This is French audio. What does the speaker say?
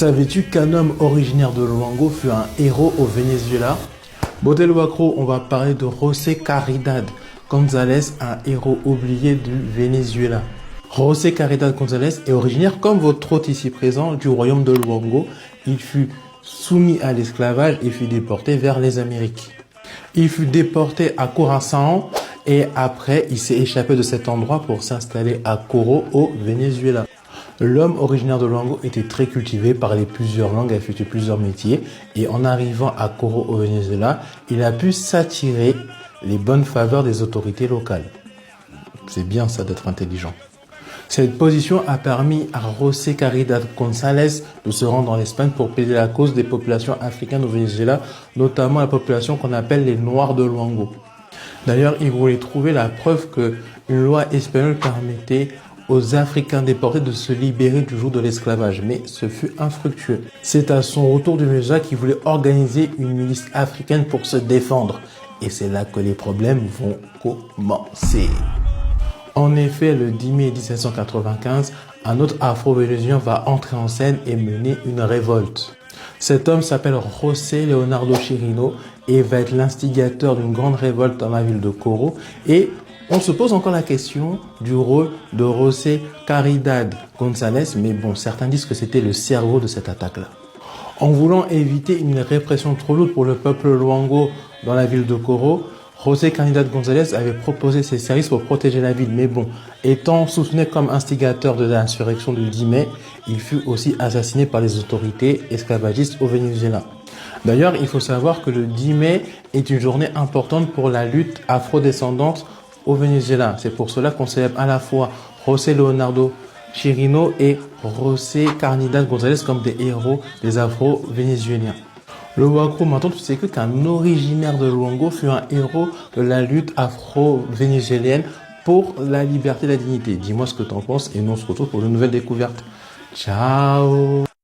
Savais-tu qu'un homme originaire de Luango fut un héros au Venezuela? Botel Wacro, on va parler de José Caridad González, un héros oublié du Venezuela. José Caridad González est originaire, comme votre hôte ici présent, du royaume de Luango. Il fut soumis à l'esclavage et fut déporté vers les Amériques. Il fut déporté à Curaçao et après, il s'est échappé de cet endroit pour s'installer à Coro au Venezuela. L'homme originaire de Luango était très cultivé, parlait plusieurs langues, effectuait plusieurs métiers et en arrivant à Coro au Venezuela, il a pu s'attirer les bonnes faveurs des autorités locales. C'est bien ça d'être intelligent. Cette position a permis à José Caridad González de se rendre en Espagne pour plaider la cause des populations africaines au Venezuela, notamment la population qu'on appelle les Noirs de Luango. D'ailleurs, il voulait trouver la preuve qu'une loi espagnole permettait aux Africains déportés de se libérer du joug de l'esclavage, mais ce fut infructueux. C'est à son retour du Venezuela qu'il voulait organiser une milice africaine pour se défendre. Et c'est là que les problèmes vont commencer. En effet, le 10 mai 1795, un autre afro-vénésien va entrer en scène et mener une révolte. Cet homme s'appelle José Leonardo Chirino et va être l'instigateur d'une grande révolte dans la ville de Coro. Et on se pose encore la question du rôle de José Caridad González, mais bon, certains disent que c'était le cerveau de cette attaque-là. En voulant éviter une répression trop lourde pour le peuple Luango dans la ville de Coro, José Caridad González avait proposé ses services pour protéger la ville. Mais bon, étant soupçonné comme instigateur de l'insurrection du 10 mai, il fut aussi assassiné par les autorités esclavagistes au Venezuela. D'ailleurs, il faut savoir que le 10 mai est une journée importante pour la lutte afrodescendante au Venezuela. C'est pour cela qu'on célèbre à la fois José Leonardo Chirino et José Caridad González comme des héros des afro-vénézuéliens. Le Wacro, maintenant tu sais qu'un originaire de Luango fut un héros de la lutte afro-vénézuélienne pour la liberté et la dignité. Dis-moi ce que tu en penses et nous on se retrouve pour de nouvelles découvertes. Ciao!